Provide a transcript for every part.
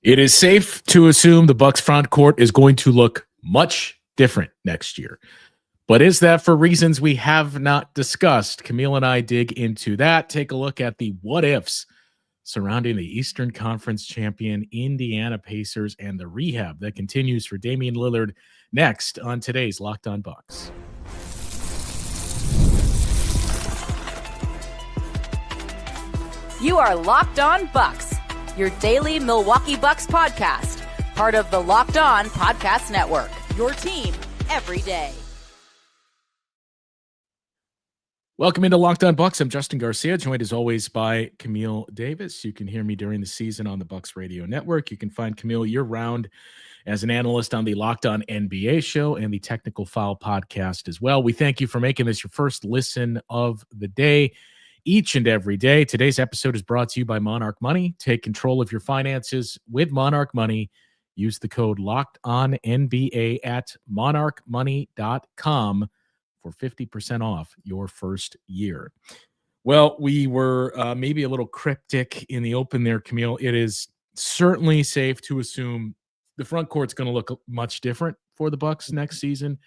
It is safe to assume the Bucks front court is going to look much different next year. But is that for reasons we have not discussed? Camille and I dig into that. Take a look at the what ifs surrounding the Eastern Conference champion Indiana Pacers and the rehab that continues for Damian Lillard next on today's Locked On Bucks. You are Locked On Bucks, your daily Milwaukee Bucks podcast, part of the Locked On Podcast Network, your team every day. Welcome into Locked On Bucks. I'm Justin Garcia, joined as always by Camille Davis. You can hear me during the season on the Bucks Radio Network. You can find Camille year-round as an analyst on the Locked On NBA show and the Technical Foul podcast as well. We thank you for making this your first listen of the day each and every day. Today's episode is brought to you by Monarch Money. Take control of your finances with Monarch Money. Use the code LOCKEDONNBA at monarchmoney.com for 50% off your first year. Well, we were maybe a little cryptic in the open there, Camille. It is certainly safe to assume the front court's going to look much different for the Bucks next season.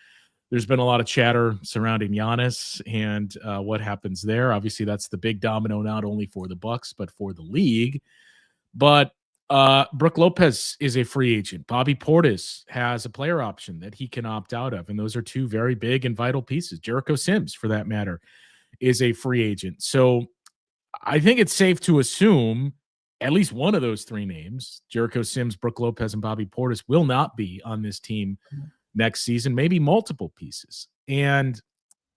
There's been a lot of chatter surrounding Giannis and what happens there. Obviously, that's the big domino, not only for the Bucks, but for the league. But Brook Lopez is a free agent. Bobby Portis has a player option that he can opt out of. And those are two very big and vital pieces. Jericho Sims, for that matter, is a free agent. So I think it's safe to assume at least one of those three names, Jericho Sims, Brook Lopez, and Bobby Portis, will not be on this team next season, maybe multiple pieces. And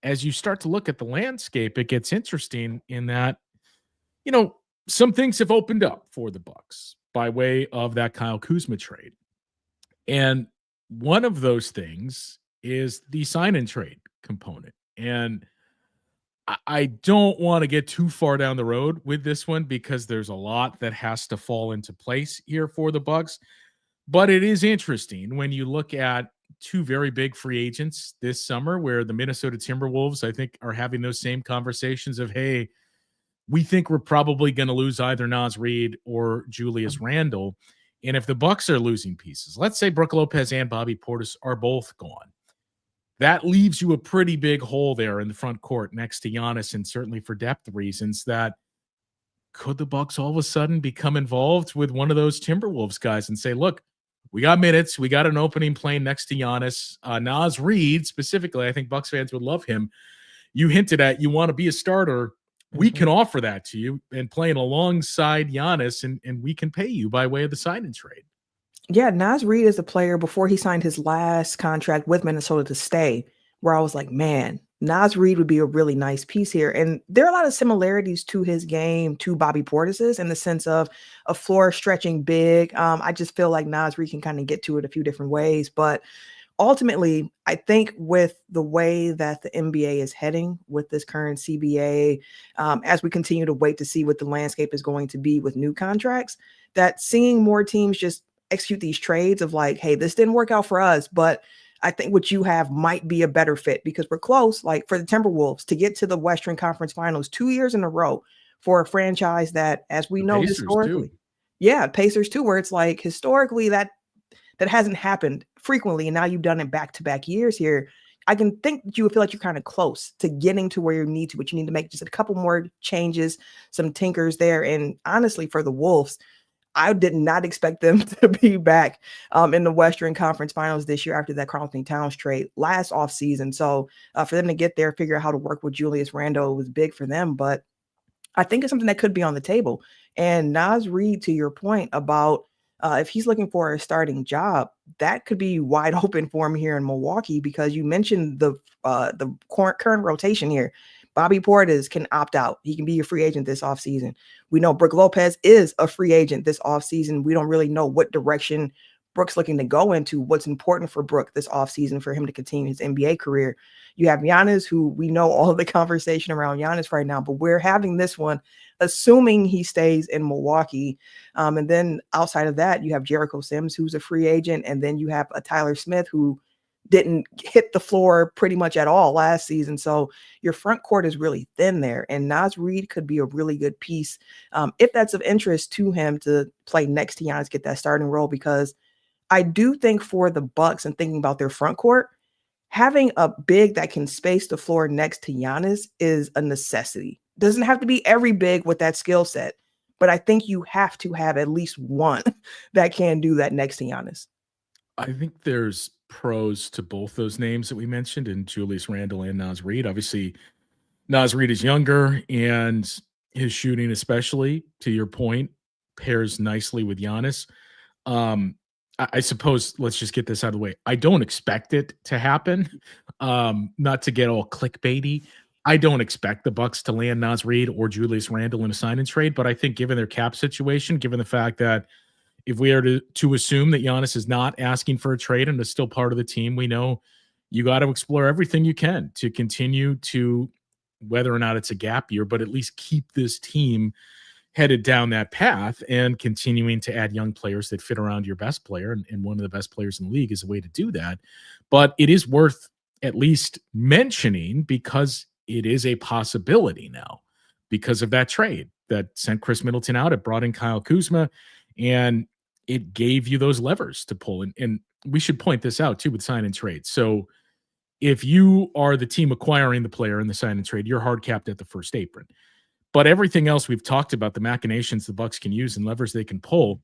as you start to look at the landscape, it gets interesting in that, you know, some things have opened up for the Bucks by way of that Kyle Kuzma trade. And one of those things is the sign and trade component. And I don't want to get too far down the road with this one because there's a lot that has to fall into place here for the Bucks. But it is interesting when you look at two very big free agents this summer where the Minnesota Timberwolves, I think, are having those same conversations of, hey, we think we're probably going to lose either Nas Reed or Julius Randle. And if the Bucks are losing pieces, let's say Brook Lopez and Bobby Portis are both gone, that leaves you a pretty big hole there in the front court next to Giannis, and certainly for depth reasons that could the Bucks all of a sudden become involved with one of those Timberwolves guys and say, look, we got minutes. We got an opening playing next to Giannis. Nas Reed, specifically, I think Bucks fans would love him. You hinted at you want to be a starter. We can offer that to you and playing alongside Giannis, and we can pay you by way of the sign and trade. Yeah, Nas Reed is a player before he signed his last contract with Minnesota to stay, where I was like, man, Nas Reed would be a really nice piece here. And there are a lot of similarities to his game to Bobby Portis's in the sense of a floor stretching big. I just feel like Nas Reed can kind of get to it a few different ways. But ultimately, I think with the way that the NBA is heading with this current CBA, as we continue to wait to see what the landscape is going to be with new contracts, that seeing more teams just execute these trades of like, hey, this didn't work out for us, but I think what you have might be a better fit because we're close. Like for the Timberwolves to get to the Western Conference Finals 2 years in a row for a franchise that, as we know, Pacers historically, too. Yeah, Pacers too, where it's like historically that hasn't happened frequently. And now you've done it back-to-back years here. I can think that you would feel like you're kind of close to getting to where you need to, but you need to make just a couple more changes, some tinkers there. And honestly, for the Wolves, I did not expect them to be back in the Western Conference Finals this year after that Karl-Anthony Towns trade last offseason. So for them to get there, figure out how to work with Julius Randle was big for them. But I think it's something that could be on the table. And Nas Reed, to your point about if he's looking for a starting job, that could be wide open for him here in Milwaukee because you mentioned the current rotation here. Bobby Portis can opt out. He can be a free agent this offseason. We know Brook Lopez is a free agent this offseason. We don't really know what direction Brook's looking to go into, what's important for Brook this offseason for him to continue his NBA career. You have Giannis, who we know all of the conversation around Giannis right now, but we're having this one assuming he stays in Milwaukee. And then outside of that, you have Jericho Sims, who's a free agent. And then you have a Tyler Smith, who didn't hit the floor pretty much at all last season. So your front court is really thin there. And Nas Reed could be a really good piece if that's of interest to him to play next to Giannis, get that starting role, because I do think for the Bucks and thinking about their front court, having a big that can space the floor next to Giannis is a necessity. Doesn't have to be every big with that skill set, but I think you have to have at least one that can do that next to Giannis. I think there's pros to both those names that we mentioned in Julius Randle and Nas Reed. Obviously, Nas Reed is younger, and his shooting, especially to your point, pairs nicely with Giannis. I suppose let's just get this out of the way. I don't expect it to happen. Not to get all clickbaity. I don't expect the Bucks to land Nas Reed or Julius Randle in a sign and trade, but I think given their cap situation, given the fact that if we are to assume that Giannis is not asking for a trade and is still part of the team, we know you got to explore everything you can to continue to, whether or not it's a gap year, but at least keep this team headed down that path and continuing to add young players that fit around your best player. And one of the best players in the league is a way to do that. But it is worth at least mentioning because it is a possibility now because of that trade that sent Chris Middleton out. It brought in Kyle Kuzma, and it gave you those levers to pull. And we should point this out too with sign and trade. So if you are the team acquiring the player in the sign and trade, you're hard capped at the first apron. But everything else we've talked about, the machinations the Bucks can use and levers they can pull,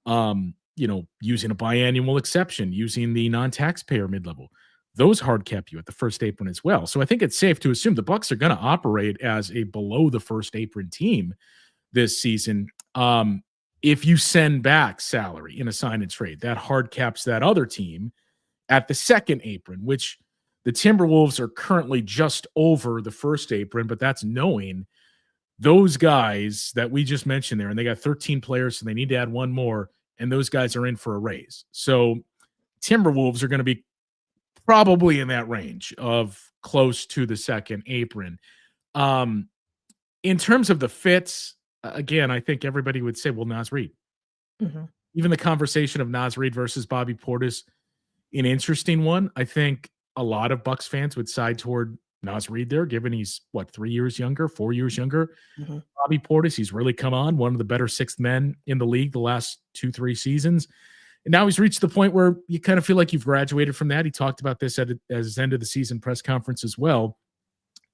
using a biannual exception, using the non-taxpayer mid-level, those hard cap you at the first apron as well. So I think it's safe to assume the Bucks are going to operate as a below the first apron team this season. If you send back salary in a sign and trade, that hard caps that other team at the second apron, which the Timberwolves are currently just over the first apron, but that's knowing those guys that we just mentioned there, and they got 13 players, so they need to add one more, and those guys are in for a raise. So Timberwolves are going to be probably in that range of close to the second apron. In terms of the fits, again, I think everybody would say, well, Nas Reed. Mm-hmm. Even the conversation of Nas Reed versus Bobby Portis, an interesting one. I think a lot of Bucks fans would side toward Nas Reed there, given he's, 4 years younger. Mm-hmm. Bobby Portis, he's really come on, one of the better sixth men in the league the last 2-3 seasons. And now he's reached the point where you kind of feel like you've graduated from that. He talked about this at his end of the season press conference as well.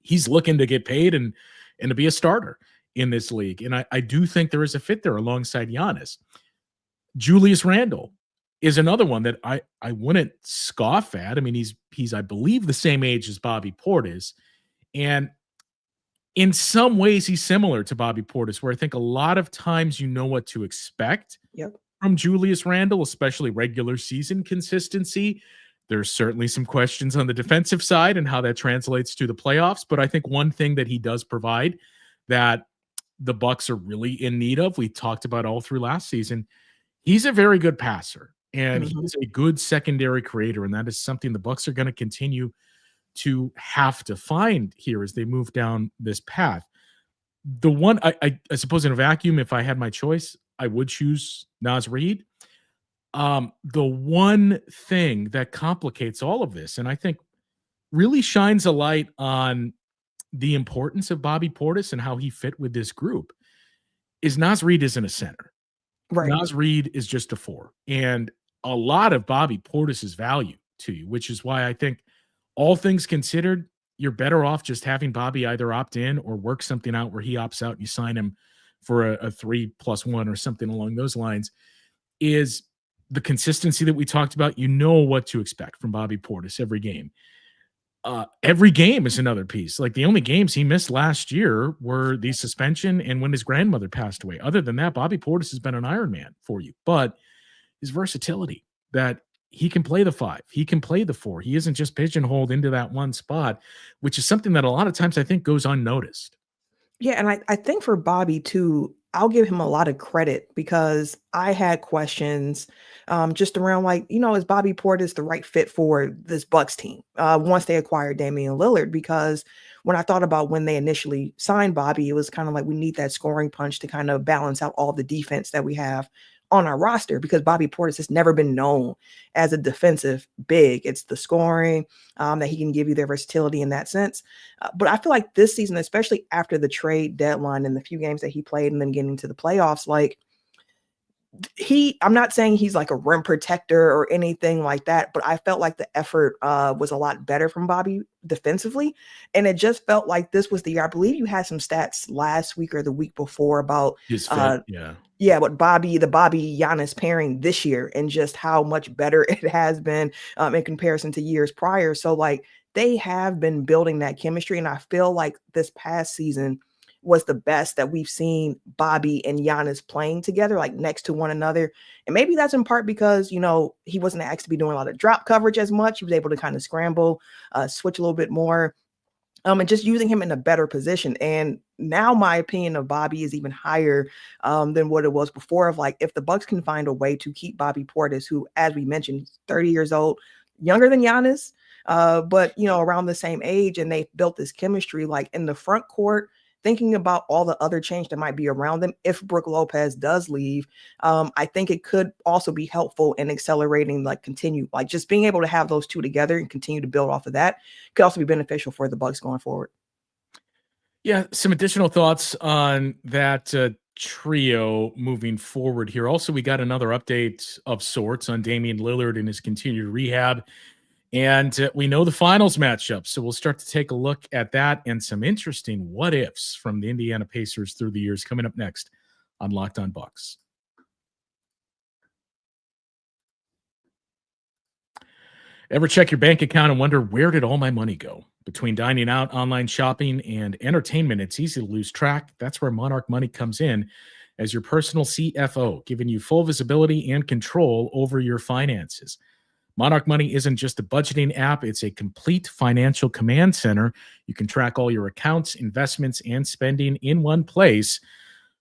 He's looking to get paid and to be a starter in this league. And I do think there is a fit there alongside Giannis. Julius Randle is another one that I wouldn't scoff at. I mean, he's I believe the same age as Bobby Portis. And in some ways he's similar to Bobby Portis, where I think a lot of times you know what to expect from Julius Randle, especially regular season consistency. There's certainly some questions on the defensive side and how that translates to the playoffs. But I think one thing that he does provide that the Bucks are really in need of, we talked about all through last season, he's a very good passer and he's a good secondary creator. And that is something the Bucks are going to continue to have to find here as they move down this path. The one, I suppose in a vacuum, if I had my choice, I would choose Nas Reed. The one thing that complicates all of this, and I think really shines a light on the importance of Bobby Portis and how he fit with this group, is Nas Reed isn't a center. Right. Nas Reed is just a 4. And a lot of Bobby Portis's value to you, which is why I think all things considered, you're better off just having Bobby either opt in or work something out where he opts out and you sign him for a 3+1 or something along those lines, is the consistency that we talked about. You know what to expect from Bobby Portis every game. Every game is another piece. Like the only games he missed last year were the suspension and when his grandmother passed away. Other than that, Bobby Portis has been an Iron Man for you. But his versatility, that he can play the 5, he can play the 4. He isn't just pigeonholed into that one spot, which is something that a lot of times I think goes unnoticed. Yeah, and I think for Bobby too, I'll give him a lot of credit because I had questions just around is Bobby Portis the right fit for this Bucks team once they acquired Damian Lillard? Because when I thought about when they initially signed Bobby, it was kind of like we need that scoring punch to kind of balance out all the defense that we have on our roster because Bobby Portis has never been known as a defensive big. It's the scoring that he can give you, their versatility in that sense. But I feel like this season, especially after the trade deadline and the few games that he played and then getting to the playoffs, like I'm not saying he's like a rim protector or anything like that, but I felt like the effort was a lot better from Bobby defensively. And it just felt like this was the year. I believe you had some stats last week or the week before about his fit, what the Bobby Giannis pairing this year and just how much better it has been in comparison to years prior. So like they have been building that chemistry. And I feel like this past season was the best that we've seen Bobby and Giannis playing together, like next to one another. And maybe that's in part because, you know, he wasn't asked to be doing a lot of drop coverage as much. He was able to kind of scramble, switch a little bit more, and just using him in a better position. And now my opinion of Bobby is even higher than what it was before, of like, if the Bucks can find a way to keep Bobby Portis, who, as we mentioned, 30 years old, younger than Giannis, but, you know, around the same age, and they built this chemistry, like in the front court, thinking about all the other change that might be around them. If Brook Lopez does leave, I think it could also be helpful in accelerating, like just being able to have those two together and continue to build off of that could also be beneficial for the Bucks going forward. Yeah. Some additional thoughts on that trio moving forward here. Also, we got another update of sorts on Damian Lillard and his continued rehab. And we know the finals matchup, so we'll start to take a look at that and some interesting what-ifs from the Indiana Pacers through the years coming up next on Locked On Bucks. Ever check your bank account and wonder, where did all my money go? Between dining out, online shopping, and entertainment, it's easy to lose track. That's where Monarch Money comes in as your personal CFO, giving you full visibility and control over your finances. Monarch Money isn't just a budgeting app. It's a complete financial command center. You can track all your accounts, investments, and spending in one place,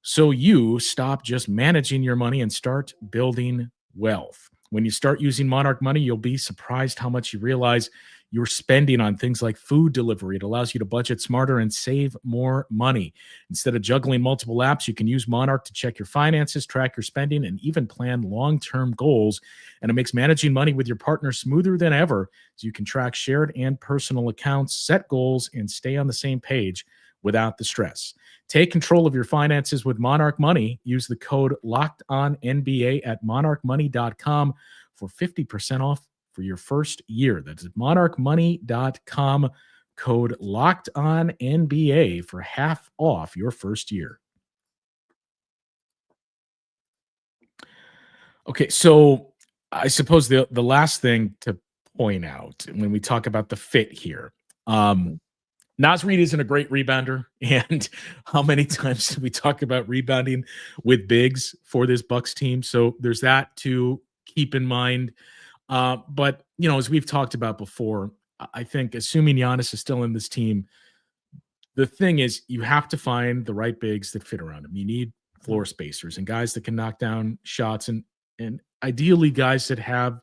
so you stop just managing your money and start building wealth. When you start using Monarch Money, you'll be surprised how much you realize you're spending on things like food delivery. It allows you to budget smarter and save more money. Instead of juggling multiple apps, you can use Monarch to check your finances, track your spending, and even plan long-term goals. And it makes managing money with your partner smoother than ever, so you can track shared and personal accounts, set goals, and stay on the same page without the stress. Take control of your finances with Monarch Money. Use the code LOCKEDONNBA at monarchmoney.com for 50% off for your first year. That's monarchmoney.com, code LOCKEDONNBA for half off your first year. Okay, so I suppose the last thing to point out when we talk about the fit here, Nas Reed isn't a great rebounder, and how many times do we talk about rebounding with bigs for this Bucks team? So there's that to keep in mind. But, you know, as we've talked about before, I think assuming Giannis is still in this team, the thing is you have to find the right bigs that fit around him. You need floor spacers and guys that can knock down shots, and ideally guys that have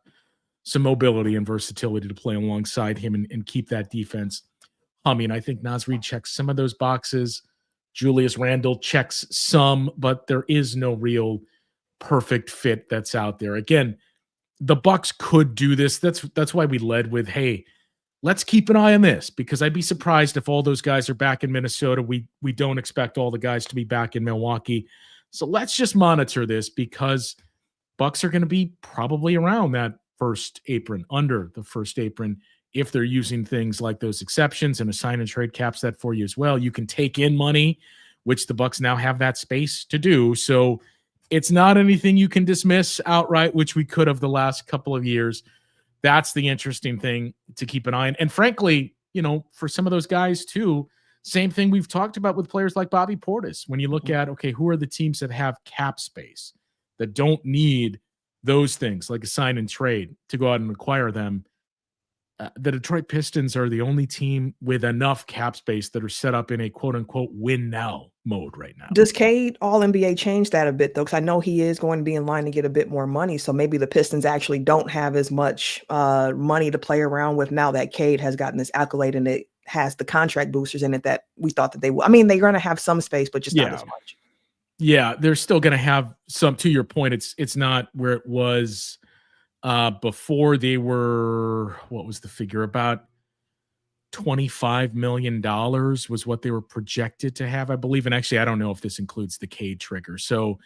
some mobility and versatility to play alongside him and keep that defense humming. I think Nas Reed checks some of those boxes. Julius Randle checks some, but there is no real perfect fit that's out there. Again, the Bucks could do this. That's why we led with, hey, let's keep an eye on this, because I'd be surprised if all those guys are back in Minnesota. We don't expect all the guys to be back in Milwaukee. So let's just monitor this, because Bucks are going to be probably around that first apron, under the first apron, if they're using things like those exceptions, and a sign and trade caps that for you as well. You can take in money, which the Bucks now have that space to do. So it's not anything you can dismiss outright, which we could have the last couple of years. That's the interesting thing to keep an eye on. And frankly, you know, for some of those guys too, same thing we've talked about with players like Bobby Portis. When you look at, okay, who are the teams that have cap space, that don't need those things like a sign and trade to go out and acquire them? The Detroit Pistons are the only team with enough cap space that are set up in a quote-unquote win now mode right now. Does Cade All-NBA change that a bit, though? Because I know he is going to be in line to get a bit more money, so maybe the Pistons actually don't have as much money to play around with now that Cade has gotten this accolade and it has the contract boosters in it that we thought that they would. I mean, they're going to have some space, but just not as much. Yeah, they're still going to have some. To your point, it's not where it was before. They were, what was the figure? About $25 million was what they were projected to have, I believe. And actually, I don't know if this includes the Cade trigger. So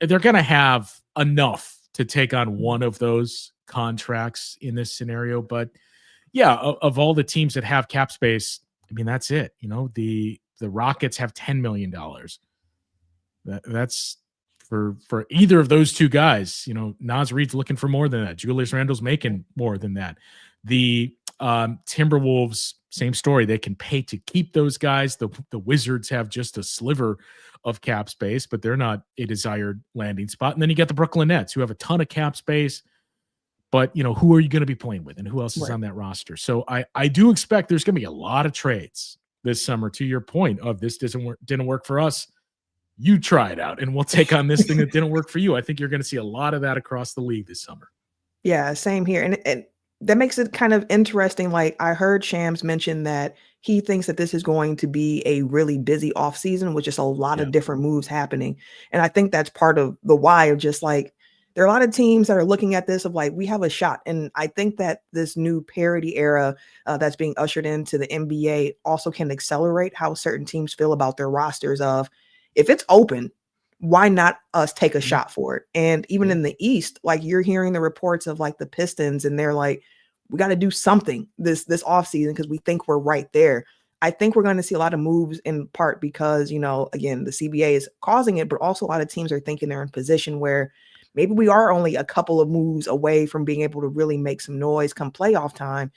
they're going to have enough to take on one of those contracts in this scenario. But yeah, of all the teams that have cap space, I mean, that's it. The Rockets have $10 million. That's for either of those two guys. Nas Reed's looking for more than that. Julius Randle's making more than that. The Timberwolves, same story. They can pay to keep those guys. The Wizards have just a sliver of cap space, but they're not a desired landing spot. And then you got the Brooklyn Nets, who have a ton of cap space. But who are you going to be playing with, and who else is on that roster? So I do expect there's going to be a lot of trades this summer. To your point of this didn't work for us. You try it out, and we'll take on this thing that didn't work for you. I think you're going to see a lot of that across the league this summer. Yeah, same here. And that makes it kind of interesting. Like, I heard Shams mention that he thinks that this is going to be a really busy offseason with just a lot of different moves happening. And I think that's part of the why of just like, there are a lot of teams that are looking at this of like, we have a shot. And I think that this new parity era that's being ushered into the NBA also can accelerate how certain teams feel about their rosters of, if it's open, why not us take a shot for it? And even in the East, like, you're hearing the reports of like the Pistons, and they're like, we got to do something this offseason because we think we're right there. I think we're going to see a lot of moves in part because, again, the CBA is causing it, but also a lot of teams are thinking they're in position where maybe we are only a couple of moves away from being able to really make some noise come playoff time.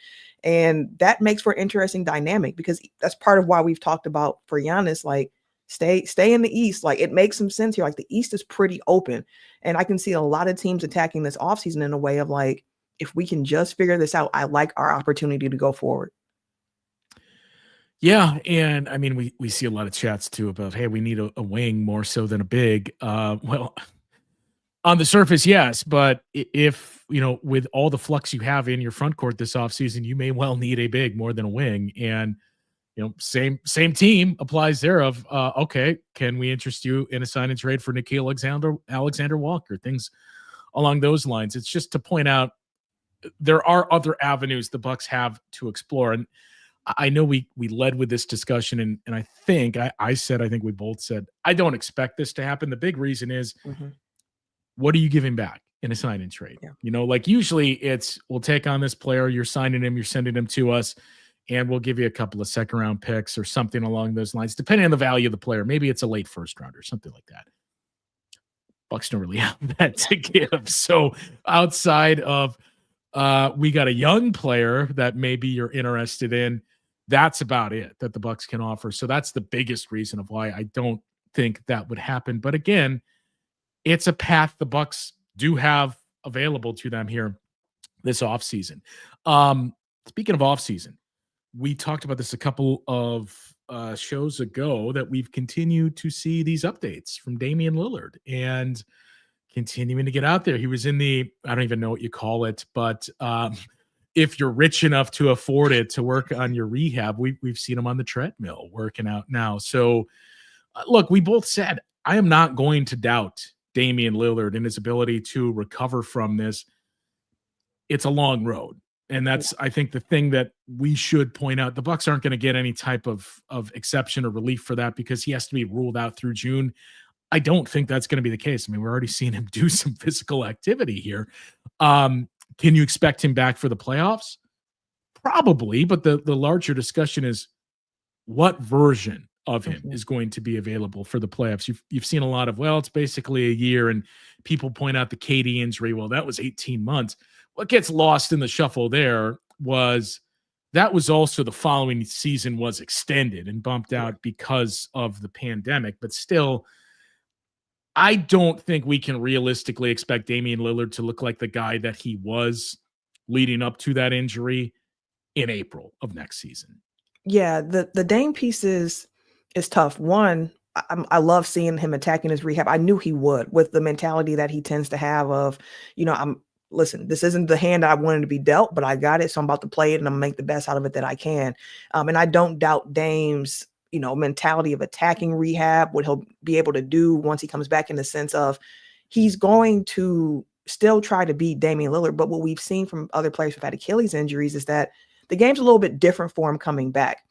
And that makes for an interesting dynamic, because that's part of why we've talked about for Giannis, like, stay in the East. Like, it makes some sense here. Like, the East is pretty open. And I can see a lot of teams attacking this offseason in a way of like, if we can just figure this out, I like our opportunity to go forward. Yeah. And I mean, we see a lot of chats too about, hey, we need a wing more so than a big. Well, on the surface, yes. But if, with all the flux you have in your front court this offseason, you may well need a big more than a wing. And same team applies there of, okay, can we interest you in a sign and trade for Nickeil Alexander Walker, things along those lines. It's just to point out there are other avenues the Bucks have to explore. And I know we led with this discussion, and I think I think we both said, I don't expect this to happen. The big reason is, what are you giving back in a sign and trade? Yeah. Like, usually it's, we'll take on this player, you're signing him, you're sending him to us, and we'll give you a couple of second round picks or something along those lines, depending on the value of the player. Maybe it's a late first round or something like that. Bucks don't really have that to give. So outside of we got a young player that maybe you're interested in, that's about it that the Bucks can offer. So that's the biggest reason of why I don't think that would happen. But again, it's a path the Bucks do have available to them here this offseason. Speaking of offseason, we talked about this a couple of shows ago, that we've continued to see these updates from Damian Lillard and continuing to get out there. He was in the, I don't even know what you call it, but if you're rich enough to afford it, to work on your rehab, we've seen him on the treadmill working out now. So look, we both said, I am not going to doubt Damian Lillard and his ability to recover from this. It's a long road. And that's, I think, the thing that we should point out. The Bucks aren't going to get any type of exception or relief for that, because he has to be ruled out through June. I don't think that's going to be the case. I mean, we're already seeing him do some physical activity here. Can you expect him back for the playoffs? Probably, but the larger discussion is, what version of him is going to be available for the playoffs? You've seen a lot of, well, it's basically a year, and people point out the KD injury. Well, that was 18 months. What gets lost in the shuffle there was that was also the following season was extended and bumped out because of the pandemic. But still, I don't think we can realistically expect Damian Lillard to look like the guy that he was leading up to that injury in April of next season. Yeah, the Dame piece is tough. One, I love seeing him attacking his rehab. I knew he would, with the mentality that he tends to have of, listen, this isn't the hand I wanted to be dealt, but I got it, so I'm about to play it, and I'm gonna make the best out of it that I can. And I don't doubt Dame's mentality of attacking rehab, what he'll be able to do once he comes back, in the sense of he's going to still try to beat Damian Lillard. But what we've seen from other players who've had Achilles injuries is that the game's a little bit different for him coming back.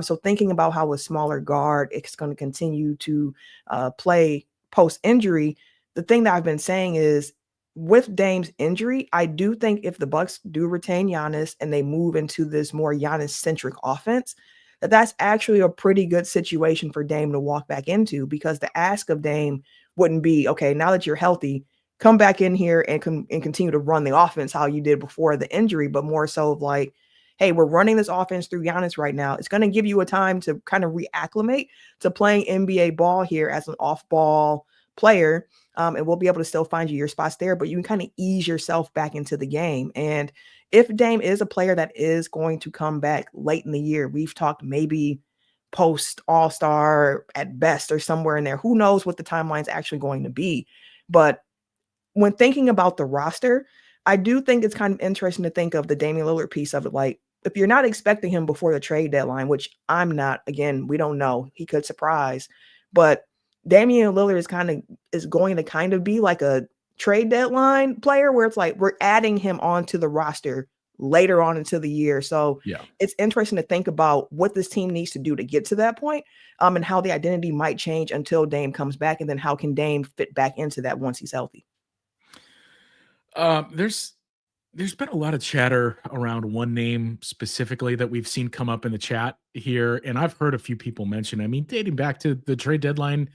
So thinking about how a smaller guard it's going to continue to play post-injury, the thing that I've been saying is, with Dame's injury, I do think if the Bucks do retain Giannis and they move into this more Giannis-centric offense, that's actually a pretty good situation for Dame to walk back into, because the ask of Dame wouldn't be, okay, now that you're healthy, come back in here and continue to run the offense how you did before the injury, but more so of like, hey, we're running this offense through Giannis right now. It's going to give you a time to kind of reacclimate to playing NBA ball here as an off-ball player. And we'll be able to still find you your spots there, but you can kind of ease yourself back into the game. And if Dame is a player that is going to come back late in the year, we've talked maybe post All-Star at best or somewhere in there. Who knows what the timeline is actually going to be. But when thinking about the roster, I do think it's kind of interesting to think of the Damian Lillard piece of it. Like, if you're not expecting him before the trade deadline, which I'm not, again, we don't know, he could surprise, but Damian Lillard is going to kind of be like a trade deadline player, where it's like we're adding him onto the roster later on into the year. So it's interesting to think about what this team needs to do to get to that point, and how the identity might change until Dame comes back, and then how can Dame fit back into that once he's healthy. There's been a lot of chatter around one name specifically that we've seen come up in the chat here, and I've heard a few people mention, I mean, dating back to the trade deadline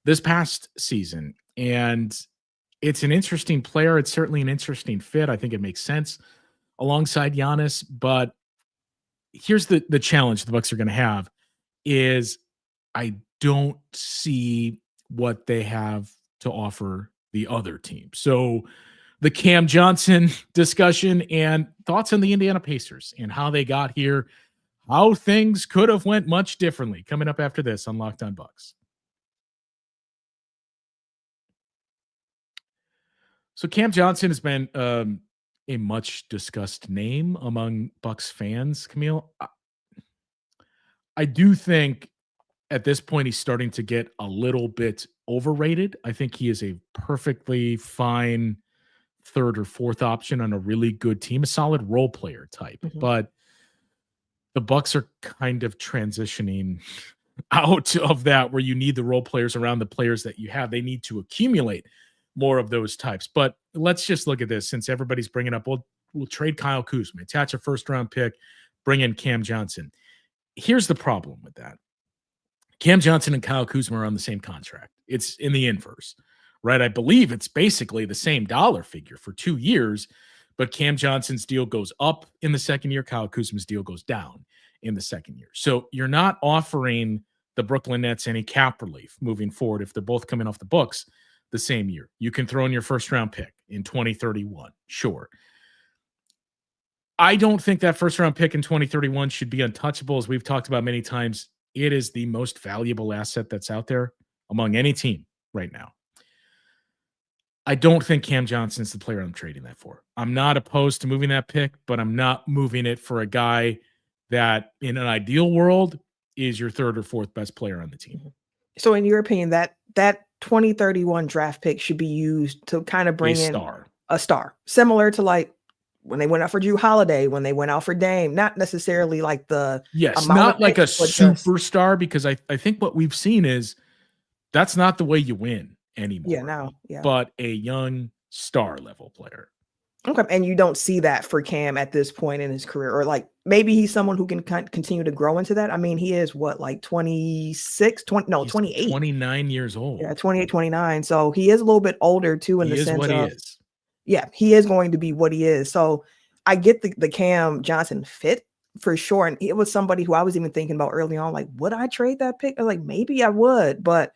this past season. And it's an interesting player. It's certainly an interesting fit. I think it makes sense alongside Giannis. But here's the challenge the Bucks are going to have is I don't see what they have to offer the other team. So the Cam Johnson discussion and thoughts on the Indiana Pacers and how they got here, how things could have went much differently, coming up after this on Locked On Bucks. So Cam Johnson has been a much discussed name among Bucks fans, Camille. I do think at this point he's starting to get a little bit overrated. I think he is a perfectly fine third or fourth option on a really good team, a solid role player type. Mm-hmm. But the Bucks are kind of transitioning out of that, where you need the role players around the players that you have. They need to accumulate more of those types. But let's just look at this, since everybody's bringing up, we'll trade Kyle Kuzma, attach a first-round pick, bring in Cam Johnson. Here's the problem with that. Cam Johnson and Kyle Kuzma are on the same contract. It's in the inverse, right? I believe it's basically the same dollar figure for 2 years, but Cam Johnson's deal goes up in the second year. Kyle Kuzma's deal goes down in the second year. So you're not offering the Brooklyn Nets any cap relief moving forward if they're both coming off the books the same year. You can throw in your first round pick in 2031. Sure. I don't think that first round pick in 2031 should be untouchable. As we've talked about many times, it is the most valuable asset that's out there among any team right now. I don't think Cam Johnson's the player I'm trading that for. I'm not opposed to moving that pick, but I'm not moving it for a guy that in an ideal world is your third or fourth best player on the team. So in your opinion, that 2031 draft pick should be used to kind of bring in a star, similar to like when they went out for Jrue Holiday, when they went out for Dame, not necessarily like not like a superstar, because I think what we've seen is that's not the way you win anymore. But a young star level player. Okay. And you don't see that for Cam at this point in his career, or like maybe he's someone who can continue to grow into that. I mean, he is what, like 28, 29 years old. Yeah, 28, 29. So he is a little bit older too, in the sense of, yeah, he is going to be what he is. So I get the Cam Johnson fit for sure. And it was somebody who I was even thinking about early on, like, would I trade that pick? I was like, maybe I would, but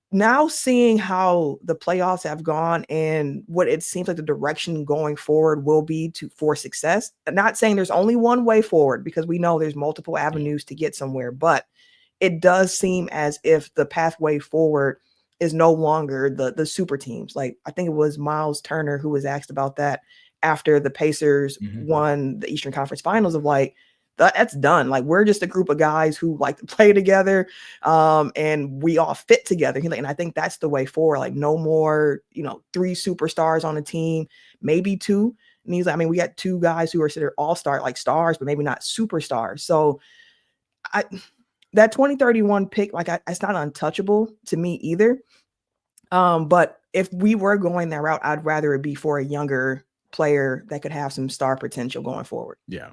now seeing how the playoffs have gone and what it seems like the direction going forward will be for success. I'm not saying there's only one way forward, because we know there's multiple avenues to get somewhere, but it does seem as if the pathway forward is no longer the super teams. Like, I think it was Miles Turner who was asked about that after the Pacers won the Eastern Conference Finals, of like, that's done. Like, we're just a group of guys who like to play together, and we all fit together. And I think that's the way forward. Like, no more, 3 superstars on a team, maybe 2. And he's like, I mean, we got 2 guys who are considered all-star, like stars, but maybe not superstars. So that 2031 pick, like, it's not untouchable to me either. But if we were going that route, I'd rather it be for a younger player that could have some star potential going forward. Yeah.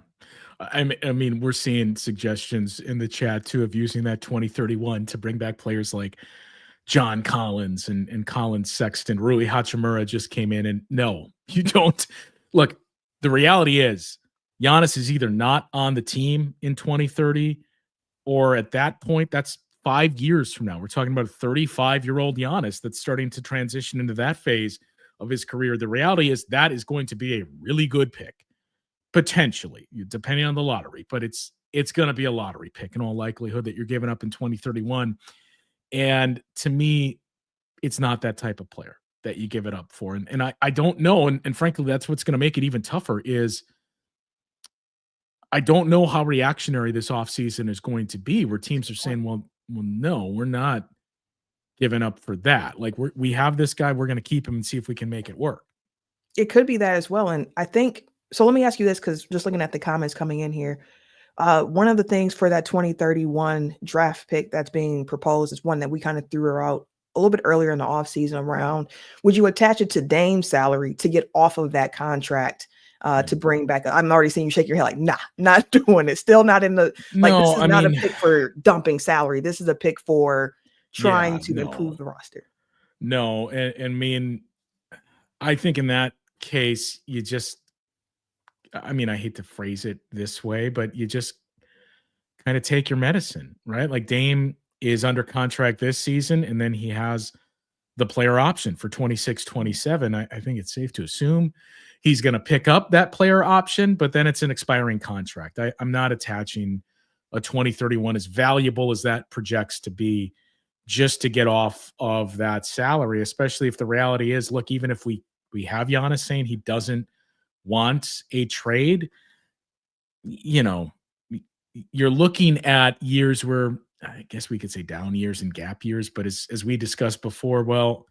I mean, we're seeing suggestions in the chat too of using that 2031 to bring back players like John Collins and Colin Sexton. Rui Hachimura just came in, and no, you don't. Look, the reality is Giannis is either not on the team in 2030, or at that point, that's 5 years from now. We're talking about a 35-year-old Giannis that's starting to transition into that phase of his career. The reality is that is going to be a really good pick, potentially, depending on the lottery, but it's going to be a lottery pick in all likelihood that you're giving up in 2031. And to me, it's not that type of player that you give it up for. And I don't know. And frankly, that's what's going to make it even tougher is I don't know how reactionary this offseason is going to be, where teams are saying, well, no, we're not giving up for that. Like, we have this guy, we're going to keep him and see if we can make it work. It could be that as well. And I think, so let me ask you this, because just looking at the comments coming in here, one of the things for that 2031 draft pick that's being proposed is one that we kind of threw out a little bit earlier in the offseason around, would you attach it to Dame's salary to get off of that contract to bring back? I'm already seeing you shake your head like, nah, not doing it. Still not in the, like, no, this is not a pick for dumping salary. This is a pick for trying to improve the roster. No, and I think in that case, you just, I hate to phrase it this way, but you just kind of take your medicine, right? Like, Dame is under contract this season, and then he has the player option for 26-27. I think it's safe to assume he's going to pick up that player option, but then it's an expiring contract. I'm not attaching a 2031, as valuable as that projects to be, just to get off of that salary, especially if the reality is, look, even if we have Giannis saying he doesn't want a trade, you're looking at years where, I guess we could say down years and gap years, but as we discussed before, well,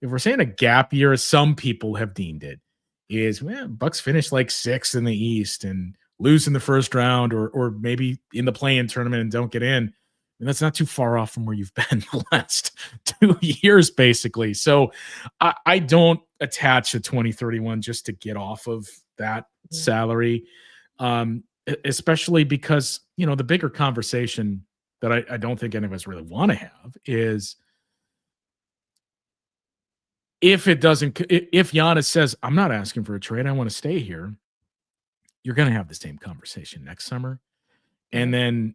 if we're saying a gap year, as some people have deemed it, is, Bucks finish like 6th in the East and lose in the first round, or maybe in the play-in tournament and don't get in. And that's not too far off from where you've been the last 2 years, basically. So I don't attach a 2031 just to get off of that salary, especially because, the bigger conversation that I don't think any of us really want to have is, if Giannis says, I'm not asking for a trade, I want to stay here, you're going to have the same conversation next summer. And then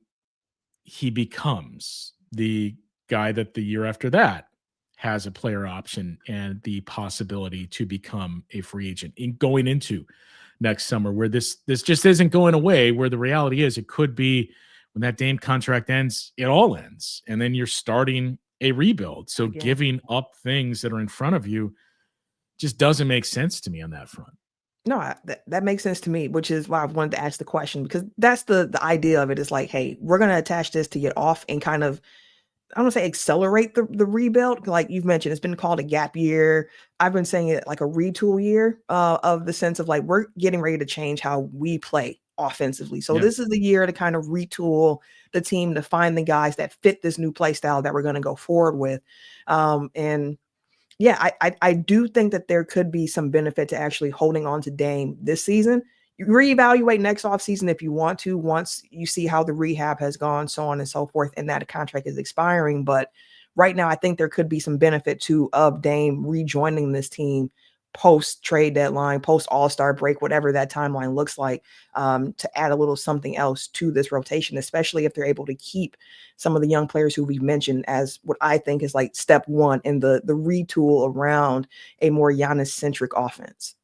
he becomes the guy that the year after that has a player option and the possibility to become a free agent in going into next summer, where this just isn't going away, where the reality is it could be when that Dame contract ends, it all ends. And then you're starting a rebuild. So giving up things that are in front of you just doesn't make sense to me on that front. No, that makes sense to me, which is why I wanted to ask the question, because that's the idea of it. Is like, hey, we're going to attach this to get off and kind of, I don't want to say accelerate the rebuild. Like you've mentioned, it's been called a gap year. I've been saying it like a retool year, of the sense of like, we're getting ready to change how we play offensively. So this is the year to kind of retool the team, to find the guys that fit this new play style that we're going to go forward with. And yeah, I do think that there could be some benefit to actually holding on to Dame this season. You reevaluate next offseason if you want to, once you see how the rehab has gone, so on and so forth, and that a contract is expiring. But right now, I think there could be some benefit of Dame rejoining this team post trade deadline, post All-Star break, whatever that timeline looks like, to add a little something else to this rotation, especially if they're able to keep some of the young players who we've mentioned as what I think is like step one in the retool around a more Giannis-centric offense.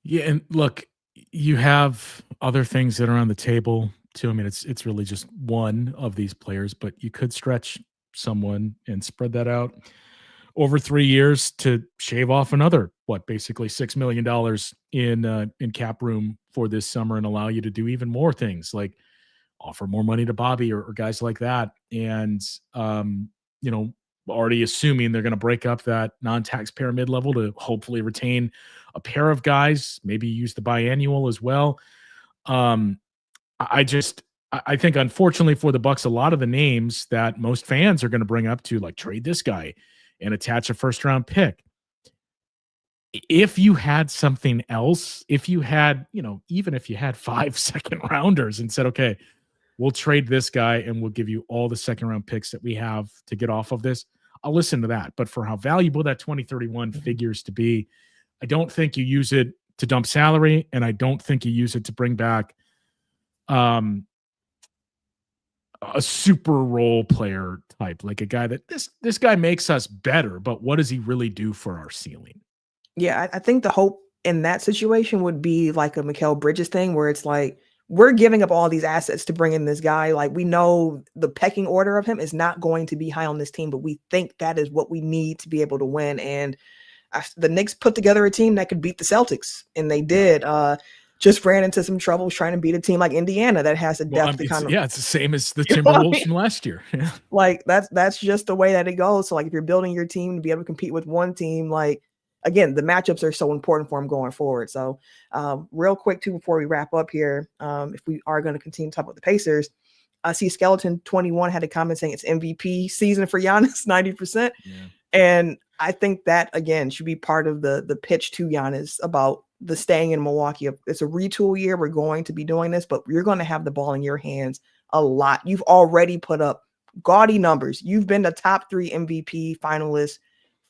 Yeah, and look, you have other things that are on the table too. I mean, it's really just one of these players, but you could stretch someone and spread that out over 3 years to shave off another, basically $6 million in cap room for this summer and allow you to do even more things like offer more money to Bobby or guys like that. And, already assuming they're going to break up that non-taxpayer mid-level to hopefully retain a pair of guys, maybe use the biannual as well. I think, unfortunately for the Bucks, a lot of the names that most fans are going to bring up to, like, trade this guy and attach a first-round pick. If you had something else, if you had, even if you had 5 second-rounders and said, okay, we'll trade this guy and we'll give you all the second-round picks that we have to get off of this, I'll listen to that. But for how valuable that 2031 figures to be, I don't think you use it to dump salary, and I don't think you use it to bring back a super role player type, like a guy that this guy makes us better, but what does he really do for our ceiling? Yeah, I think the hope in that situation would be like a Mikal Bridges thing, where it's like, we're giving up all these assets to bring in this guy. Like, we know the pecking order of him is not going to be high on this team, but we think that is what we need to be able to win. And the Knicks put together a team that could beat the Celtics, and they did. Just ran into some trouble trying to beat a team like Indiana that has a depth to kind of. Yeah, it's the same as the Timberwolves from last year. Yeah. Like, that's just the way that it goes. So, like, if you're building your team to be able to compete with one team, like, again, the matchups are so important for him going forward. So, real quick too, before we wrap up here, if we are going to continue to talk about the Pacers, I see Skeleton 21 had a comment saying it's MVP season for Giannis, 90%. Yeah. And I think that, again, should be part of the pitch to Giannis about the staying in Milwaukee. It's a retool year. We're going to be doing this, but you're going to have the ball in your hands a lot. You've already put up gaudy numbers. You've been the top 3 MVP finalist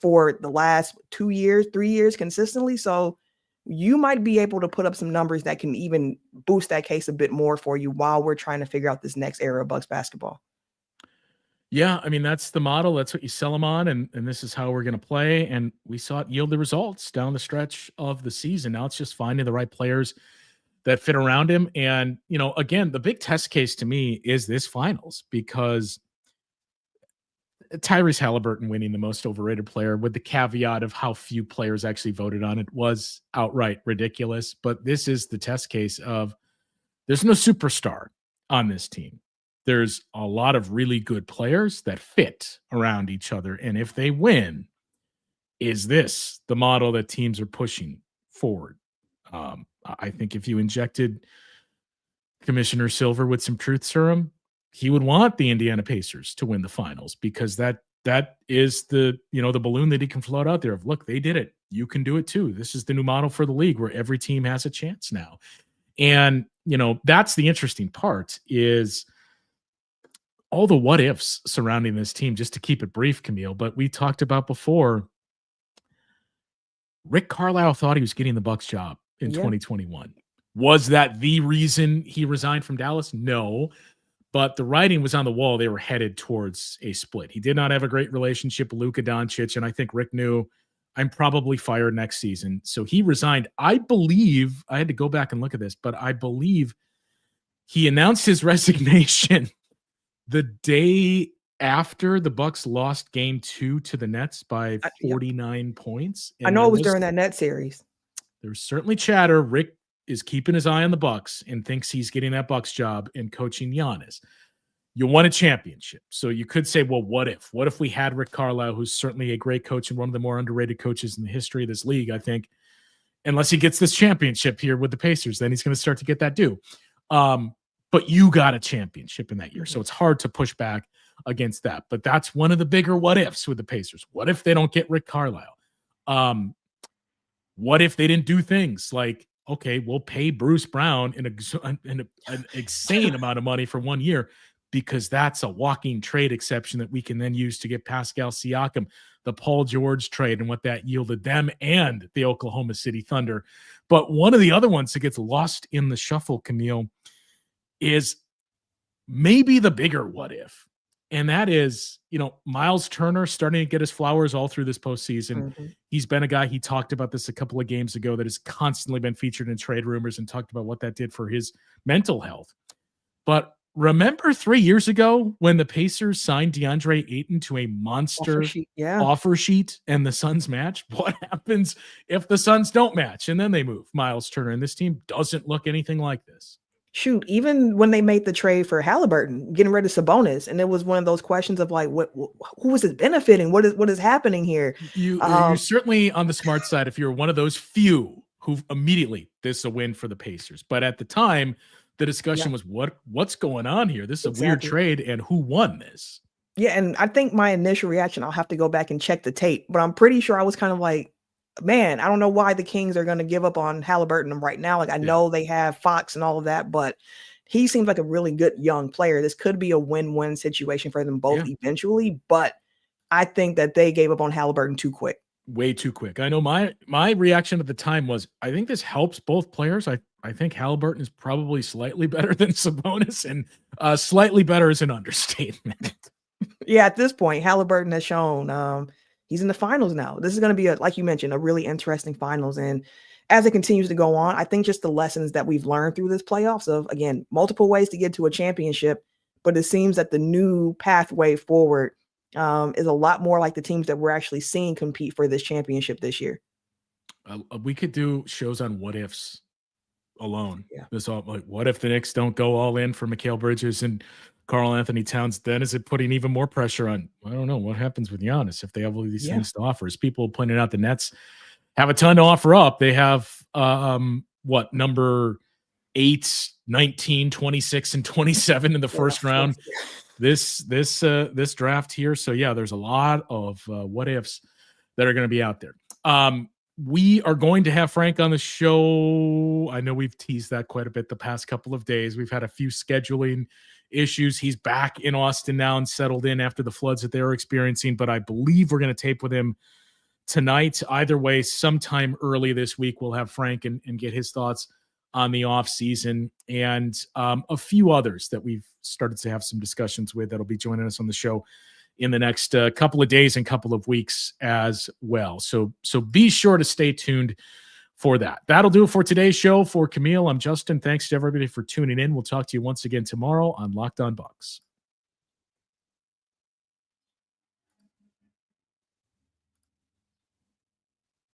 for the last 3 years consistently. So you might be able to put up some numbers that can even boost that case a bit more for you while we're trying to figure out this next era of Bucks basketball. Yeah, I mean, that's the model. That's what you sell them on, and this is how we're going to play. And we saw it yield the results down the stretch of the season. Now it's just finding the right players that fit around him. And, again, the big test case to me is this finals, because Tyrese Halliburton winning the most overrated player, with the caveat of how few players actually voted on it, was outright ridiculous. But this is the test case of there's no superstar on this team. There's a lot of really good players that fit around each other. And if they win, is this the model that teams are pushing forward? I think if you injected Commissioner Silver with some truth serum, he would want the Indiana Pacers to win the finals, because that is the balloon that he can float out there of, look, they did it. You can do it too. This is the new model for the league where every team has a chance now. And, that's the interesting part, is all the what ifs surrounding this team. Just to keep it brief, Camille, but we talked about before, Rick Carlisle thought he was getting the Bucks job in 2021. Was that the reason he resigned from Dallas? No. But the writing was on the wall. They were headed towards a split. He did not have a great relationship with Luka Doncic, and I think Rick knew, I'm probably fired next season. So he resigned. I believe, I had to go back and look at this, but I believe he announced his resignation the day after the Bucks lost game 2 to the Nets by 49 points. And I know it was during that Nets series. There's certainly chatter. Rick is keeping his eye on the Bucks and thinks he's getting that Bucks job and coaching Giannis. You won a championship. So you could say, well, what if? What if we had Rick Carlisle, who's certainly a great coach and one of the more underrated coaches in the history of this league, I think, unless he gets this championship here with the Pacers, then he's going to start to get that due. But you got a championship in that year. So it's hard to push back against that. But that's one of the bigger what ifs with the Pacers. What if they don't get Rick Carlisle? What if they didn't do things like, okay, we'll pay Bruce Brown an insane amount of money for 1 year, because that's a walking trade exception that we can then use to get Pascal Siakam, the Paul George trade, and what that yielded them and the Oklahoma City Thunder. But one of the other ones that gets lost in the shuffle, Camille, is maybe the bigger what if. And that is, Miles Turner starting to get his flowers all through this postseason. Mm-hmm. He's been a guy, he talked about this a couple of games ago, that has constantly been featured in trade rumors and talked about what that did for his mental health. But remember 3 years ago when the Pacers signed DeAndre Ayton to a monster offer sheet and the Suns match? What happens if the Suns don't match and then they move Miles Turner and this team doesn't look anything like this? Shoot, even when they made the trade for Halliburton, getting rid of Sabonis, and it was one of those questions of like, who is it benefiting? What is happening here? You're certainly on the smart side if you're one of those few who immediately, this is a win for the Pacers. But at the time, the discussion was what's going on here? This is a weird trade, and who won this? Yeah, and I think my initial reaction, I'll have to go back and check the tape, but I'm pretty sure I was kind of like, man, I don't know why the Kings are going to give up on Halliburton right now. Like, I know they have Fox and all of that, but he seems like a really good young player. This could be a win-win situation for them both eventually, but I think that they gave up on Halliburton too quick. Way too quick. I know my reaction at the time was, I think this helps both players. I think Halliburton is probably slightly better than Sabonis, and slightly better is an understatement. Yeah, at this point, Halliburton has shown he's in the finals now. This is going to be, like you mentioned, a really interesting finals. And as it continues to go on, I think just the lessons that we've learned through this playoffs of, again, multiple ways to get to a championship, but it seems that the new pathway forward is a lot more like the teams that we're actually seeing compete for this championship this year. We could do shows on what ifs alone. This all, like, what if the Knicks don't go all in for Mikal Bridges and Karl Anthony Towns? Then is it putting even more pressure on? I don't know what happens with Giannis if they have all these things to offer. As people pointed out, the Nets have a ton to offer up. They have number 8, 19, 26, and 27 in the first round. This draft here. So yeah, there's a lot of what ifs that are going to be out there. We are going to have Frank on the show. I know we've teased that quite a bit the past couple of days. We've had a few scheduling issues. He's back in Austin now and settled in after the floods that they were experiencing, but I believe we're going to tape with him tonight. Either way, sometime early this week, we'll have Frank and get his thoughts on the offseason and a few others that we've started to have some discussions with that'll be joining us on the show in the next couple of days and couple of weeks as well. So be sure to stay tuned for that. That'll do it for today's show. For Camille, I'm Justin. Thanks to everybody for tuning in. We'll talk to you once again tomorrow on Locked On Bucks.